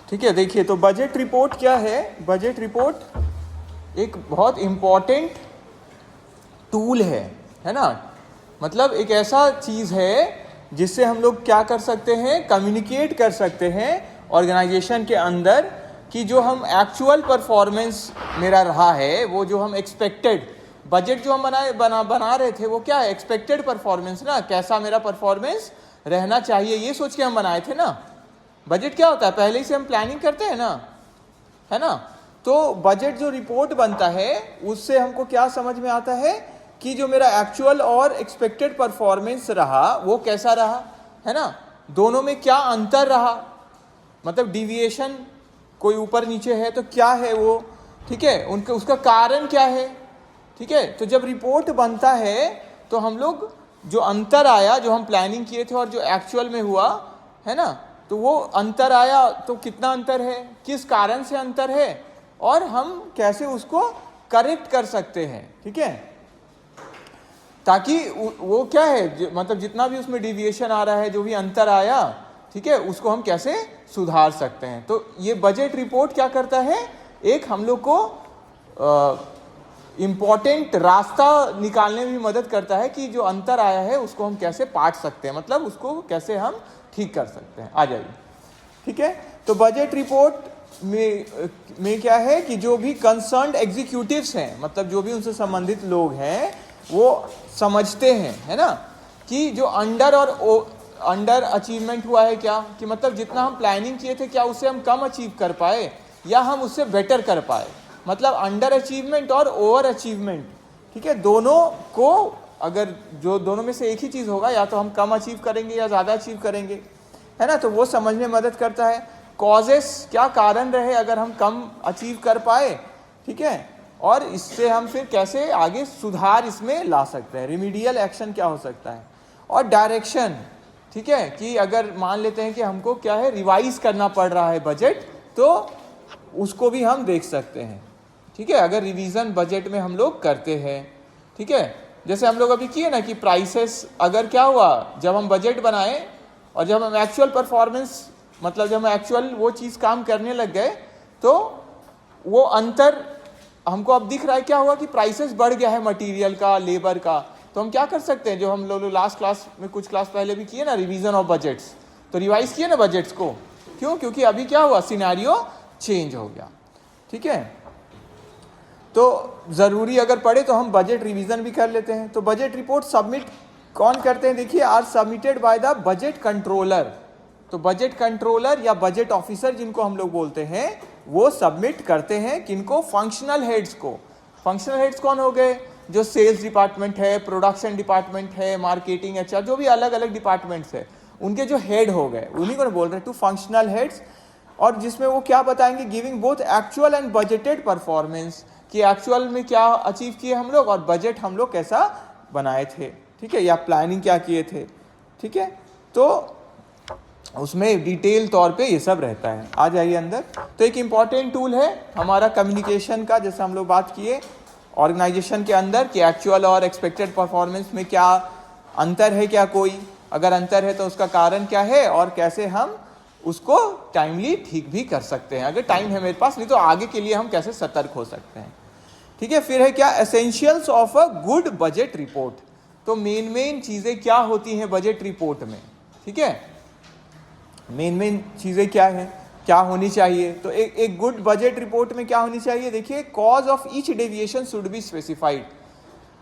ठीक है, देखिए तो बजट रिपोर्ट क्या है। बजट रिपोर्ट एक बहुत इम्पॉर्टेंट टूल है ना। मतलब एक ऐसा चीज़ है जिससे हम लोग क्या कर सकते हैं, कम्युनिकेट कर सकते हैं ऑर्गेनाइजेशन के अंदर कि जो हम एक्चुअल परफॉर्मेंस मेरा रहा है, वो जो हम एक्सपेक्टेड बजट जो हम बना रहे थे वो क्या है, एक्सपेक्टेड परफॉर्मेंस ना, कैसा मेरा परफॉर्मेंस रहना चाहिए ये सोच के हम बनाए थे ना। बजट क्या होता है, पहले ही से हम प्लानिंग करते हैं ना, है ना। तो बजट जो रिपोर्ट बनता है उससे हमको क्या समझ में आता है कि जो मेरा एक्चुअल और एक्सपेक्टेड परफॉर्मेंस रहा वो कैसा रहा, है ना। दोनों में क्या अंतर रहा, मतलब डिविएशन कोई ऊपर नीचे है तो क्या है वो, ठीक है, उनका उसका कारण क्या है, ठीक है। तो जब रिपोर्ट बनता है तो हम लोग जो अंतर आया, जो हम प्लानिंग किए थे और जो एक्चुअल में हुआ, है ना, तो वो अंतर आया तो कितना अंतर है, किस कारण से अंतर है, और हम कैसे उसको करेक्ट कर सकते हैं, ठीक है। ताकि वो क्या है, मतलब जितना भी उसमें डिविएशन आ रहा है, जो भी अंतर आया, ठीक है, उसको हम कैसे सुधार सकते हैं। तो ये बजट रिपोर्ट क्या करता है, एक हम लोग को इम्पॉर्टेंट रास्ता निकालने में भी मदद करता है कि जो अंतर आया है उसको हम कैसे पाट सकते हैं, मतलब उसको कैसे हम ठीक कर सकते हैं। आ जाइए, ठीक है। तो बजट रिपोर्ट में क्या है कि जो भी कंसर्न्ड एग्जीक्यूटिव्स हैं, मतलब जो भी उनसे संबंधित लोग हैं, वो समझते हैं, है ना, कि जो अंडर अचीवमेंट हुआ है क्या, कि मतलब जितना हम प्लानिंग किए थे क्या उससे हम कम अचीव कर पाए या हम उससे बेटर कर पाए, मतलब अंडर अचीवमेंट और ओवर अचीवमेंट, ठीक है। दोनों को अगर जो दोनों में से एक ही चीज़ होगा, या तो हम कम अचीव करेंगे या ज़्यादा अचीव करेंगे, है ना, तो वो समझने में मदद करता है। कॉजेस, क्या कारण रहे अगर हम कम अचीव कर पाए, ठीक है, और इससे हम फिर कैसे आगे सुधार इसमें ला सकते हैं, रिमीडियल एक्शन क्या हो सकता है। और डायरेक्शन, ठीक है, कि अगर मान लेते हैं कि हमको क्या है, रिवाइज करना पड़ रहा है बजट, तो उसको भी हम देख सकते हैं, ठीक है, अगर रिवीजन बजट में हम लोग करते हैं, ठीक है। जैसे हम लोग अभी किए ना कि प्राइसेस, अगर क्या हुआ जब हम बजट बनाए और जब हम एक्चुअल परफॉर्मेंस, मतलब जब हम एक्चुअल वो चीज़ काम करने लग गए, तो वो अंतर हमको अब दिख रहा है। क्या हुआ कि प्राइसेस बढ़ गया है मटेरियल का, लेबर का। तो हम क्या कर सकते हैं, जो हम लोग लास्ट क्लास में कुछ क्लास पहले भी किए ना, रिवीजन ऑफ बजट्स, तो रिवाइज किए ना बजट्स को। क्यों, क्योंकि अभी क्या हुआ, सिनेरियो चेंज हो गया, ठीक है। तो ज़रूरी अगर पड़े तो हम बजट रिवीजन भी कर लेते हैं। तो बजट रिपोर्ट सबमिट कौन करते हैं, देखिए, are submitted by the budget controller. तो बजट कंट्रोलर या बजट ऑफिसर जिनको हम लोग बोलते हैं, वो सबमिट करते हैं किनको, फंक्शनल हेड्स को। फंक्शनल हेड्स कौन हो गए, जो सेल्स डिपार्टमेंट है, प्रोडक्शन डिपार्टमेंट है, मार्केटिंग, अच्छा, जो भी अलग अलग डिपार्टमेंट्स है, उनके जो हेड हो गए, उन्हीं को बोल रहे हैं टू फंक्शनल हेड्स। और जिसमें वो क्या बताएंगे, giving both actual and budgeted performance, कि एक्चुअल में क्या अचीव किए हम लोग और बजट हम लोग कैसा बनाए थे, ठीक है, या प्लानिंग क्या किए थे, ठीक है। तो उसमें डिटेल तौर पे ये सब रहता है। आ जाइए अंदर। तो एक इम्पॉर्टेंट टूल है हमारा कम्युनिकेशन का, जैसे हम लोग बात किए ऑर्गेनाइजेशन के अंदर कि एक्चुअल और एक्सपेक्टेड परफॉर्मेंस में क्या अंतर है, क्या कोई अगर अंतर है तो उसका कारण क्या है और कैसे हम उसको टाइमली ठीक भी कर सकते हैं, अगर टाइम है मेरे पास, नहीं तो आगे के लिए हम कैसे सतर्क हो सकते हैं, ठीक है। फिर है क्या, essentials of a good budget report. तो मेन चीज़ें क्या होती हैं बजट रिपोर्ट में, ठीक है, मेन चीज़ें क्या हैं, क्या होनी चाहिए। तो एक गुड बजट रिपोर्ट में क्या होनी चाहिए, देखिए, cause of each deviation should be specified,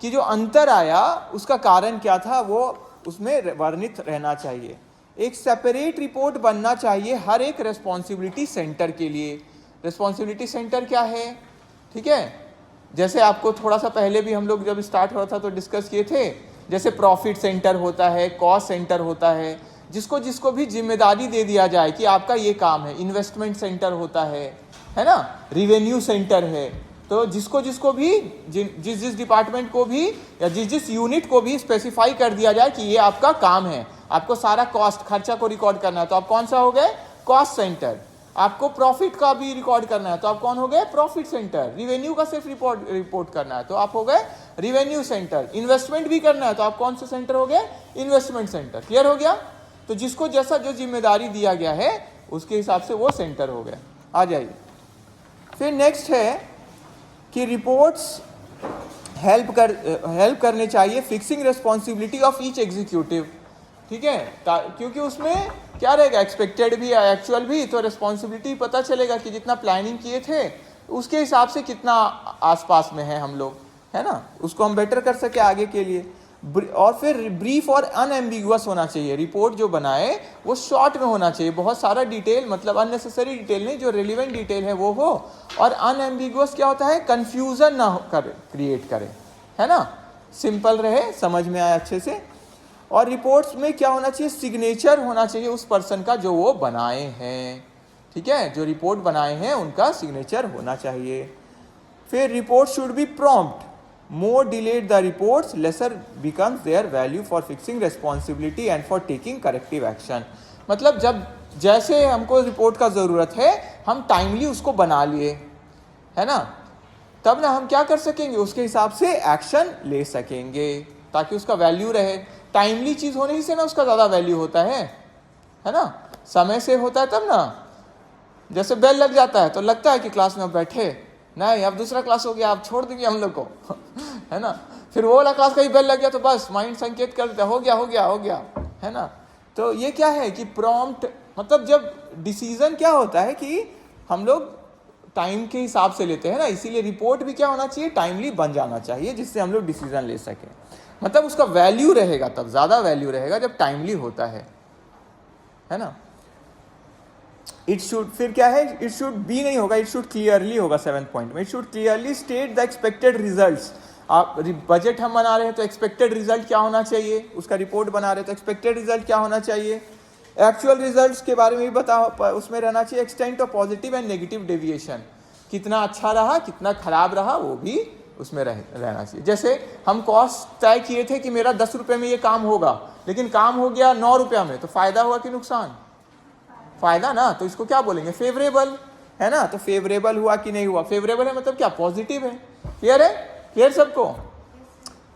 कि जो अंतर आया उसका कारण क्या था वो उसमें वर्णित रहना चाहिए। एक सेपरेट रिपोर्ट बनना चाहिए हर एक रेस्पॉन्सिबिलिटी सेंटर के लिए। रेस्पॉन्सिबिलिटी सेंटर क्या है, ठीक है, जैसे आपको थोड़ा सा पहले भी हम लोग जब स्टार्ट हुआ था तो डिस्कस किए थे, जैसे प्रॉफिट सेंटर होता है, कॉस्ट सेंटर होता है, जिसको भी जिम्मेदारी दे दिया जाए कि आपका ये काम है। इन्वेस्टमेंट सेंटर होता है ना, रिवेन्यू सेंटर है। तो जिसको भी जिस डिपार्टमेंट को भी या जिस यूनिट को भी स्पेसिफाई कर दिया जाए कि ये आपका काम है, आपको सारा कॉस्ट खर्चा को रिकॉर्ड करना है, तो आप कौन सा हो गए, कॉस्ट सेंटर। आपको प्रॉफिट का भी रिकॉर्ड करना है तो आप कौन हो गए, प्रॉफिट सेंटर। रिवेन्यू का सिर्फ रिपोर्ट करना है तो आप हो गए रिवेन्यू सेंटर। इन्वेस्टमेंट भी करना है तो आप कौन सा सेंटर हो गए, इन्वेस्टमेंट सेंटर। क्लियर हो गया। तो जिसको जैसा जो जिम्मेदारी दिया गया है उसके हिसाब से वो सेंटर हो गया। आ जाइए। फिर नेक्स्ट है कि रिपोर्ट्स हेल्प करने चाहिए fixing responsibility of each executive, ठीक है, क्योंकि उसमें क्या रहेगा, एक्सपेक्टेड भी एक्चुअल भी, तो रिस्पॉन्सिबिलिटी पता चलेगा कि जितना प्लानिंग किए थे उसके हिसाब से कितना आसपास में है हम लोग, है ना, उसको हम बेटर कर सके आगे के लिए। और फिर ब्रीफ और अनएम्बिगुअस होना चाहिए, रिपोर्ट जो बनाए वो शॉर्ट में होना चाहिए, बहुत सारा डिटेल मतलब अननेसेसरी डिटेल नहीं, जो रिलेवेंट डिटेल है वो हो। और अनएम्बिगुअस क्या होता है, कंफ्यूजन ना क्रिएट करे, है ना, सिंपल रहे, समझ में आए अच्छे से। और रिपोर्ट्स में क्या होना चाहिए, सिग्नेचर होना चाहिए उस पर्सन का जो वो बनाए हैं, ठीक है, जो रिपोर्ट बनाए हैं उनका सिग्नेचर होना चाहिए। फिर report should be prompt, more delayed the reports lesser becomes their value for fixing responsibility and for taking corrective action। मतलब जब जैसे हमको रिपोर्ट का ज़रूरत है हम टाइमली उसको बना लिए, है ना, तब ना हम क्या कर सकेंगे, उसके हिसाब से एक्शन ले सकेंगे ताकि उसका वैल्यू रहे। टाइमली चीज़ होने ही से ना उसका ज़्यादा वैल्यू होता है ना, समय से होता है तब ना। जैसे बेल लग जाता है तो लगता है कि क्लास में बैठे, नहीं अब दूसरा क्लास हो गया, आप छोड़ देंगे हम लोग को है ना, फिर वो वाला क्लास का ही बेल लग गया तो बस माइंड संकेत कर देता, हो गया, है ना। तो ये क्या है कि प्रॉम्प्ट मतलब जब डिसीजन क्या होता है कि हम लोग टाइम के हिसाब से लेते हैं ना, इसीलिए रिपोर्ट भी क्या होना चाहिए, टाइमली बन जाना चाहिए जिससे हम लोग डिसीजन ले सकें। मतलब उसका वैल्यू रहेगा, तब ज़्यादा वैल्यू रहेगा जब टाइमली होता है ना। इट शुड, फिर क्या है, इट शुड बी नहीं होगा, इट शुड क्लियरली होगा 7th पॉइंट में। It should clearly state the expected results. आप बजट हम बना रहे हैं तो एक्सपेक्टेड रिजल्ट क्या होना चाहिए, उसका रिपोर्ट बना रहे हैं तो एक्सपेक्टेड रिजल्ट क्या होना चाहिए, एक्चुअल रिजल्ट्स के बारे में भी उसमें रहना चाहिए। Extent of positive and negative deviation, कितना अच्छा रहा कितना खराब रहा वो भी उसमें रहना चाहिए। जैसे हम कॉस्ट तय किए थे कि मेरा 10 रुपये में ये काम होगा, लेकिन काम हो गया 9 रुपया में, तो फायदा हुआ कि नुकसान, फायदा ना, तो इसको क्या बोलेंगे, फेवरेबल, है ना। तो फेवरेबल हुआ कि नहीं हुआ, फेवरेबल है मतलब क्या, पॉजिटिव है। क्लियर है, क्लियर सबको,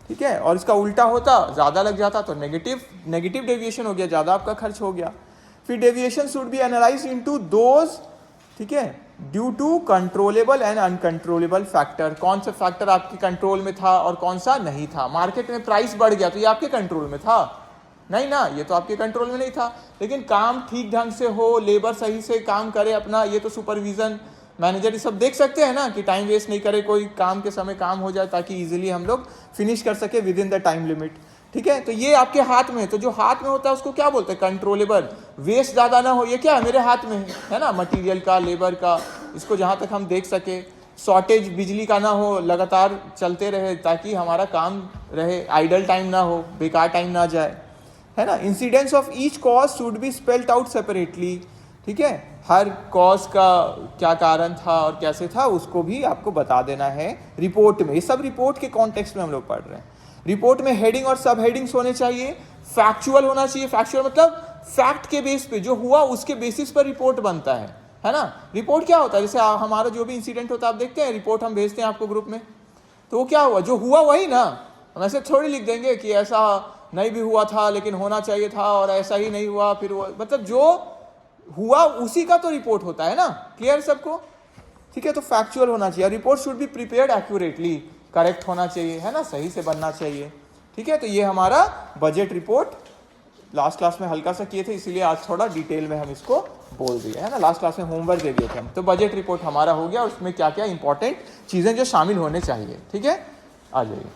ठीक है। और इसका उल्टा होता, ज़्यादा लग जाता तो नेगेटिव डेविएशन हो गया, ज़्यादा आपका खर्च हो गया। फिर deviation should be analyse into those, ठीक है, due to controllable and uncontrollable factor. कौन सा फैक्टर आपके कंट्रोल में था और कौन सा नहीं था। मार्केट में प्राइस बढ़ गया तो ये आपके कंट्रोल में था नहीं ना, ये तो आपके कंट्रोल में नहीं था। लेकिन काम ठीक ढंग से हो, लेबर सही से काम करे अपना, ये तो सुपरविजन मैनेजर ये सब देख सकते हैं ना कि टाइम वेस्ट नहीं करे, कोई काम के समय काम हो जाए ताकि इजीली हम लोग फिनिश कर सके with in the time limit, ठीक है। तो ये आपके हाथ में है। तो जो हाथ में होता है उसको क्या बोलते हैं, कंट्रोलेबल। वेस्ट ज़्यादा ना हो, ये क्या है, मेरे हाथ में है ना, मटीरियल का, लेबर का, इसको जहाँ तक हम देख सके। शॉर्टेज बिजली का ना हो, लगातार चलते रहे ताकि हमारा काम रहे, आइडल टाइम ना हो, बेकार टाइम ना जाए, है ना। Incidence of each cause should be spelled out separately, ठीक है। हर कॉज का क्या कारण था और कैसे था उसको भी आपको बता देना है रिपोर्ट में। ये सब रिपोर्ट के कॉन्टेक्स्ट में हम लोग पढ़ रहे हैं। रिपोर्ट में हेडिंग और सब हेडिंग्स होने चाहिए, फैक्चुअल होना चाहिए। फैक्चुअल मतलब फैक्ट के बेस पे जो हुआ उसके बेसिस पर रिपोर्ट बनता है ना। रिपोर्ट क्या होता है, जैसे हमारा जो भी इंसिडेंट होता है आप देखते हैं, रिपोर्ट हम भेजते हैं आपको ग्रुप में, तो वो क्या हुआ, जो हुआ वही ना। हम ऐसे थोड़ी लिख देंगे कि ऐसा नहीं भी हुआ था लेकिन होना चाहिए था और ऐसा ही नहीं हुआ, फिर वो मतलब जो हुआ उसी का तो रिपोर्ट होता है ना। क्लियर सबको, ठीक है। तो फैक्चुअल होना चाहिए। Report should be prepared accurately, correct होना चाहिए, है ना, सही से बनना चाहिए, ठीक है। तो ये हमारा बजट रिपोर्ट लास्ट क्लास में हल्का सा किए थे, इसीलिए आज थोड़ा डिटेल में हम इसको बोल दिए, है ना। लास्ट क्लास में होमवर्क दे दिए थे हम, तो बजट रिपोर्ट हमारा हो गया और उसमें क्या क्या इंपॉर्टेंट चीज़ें जो शामिल होने चाहिए, ठीक है। आ जाइए।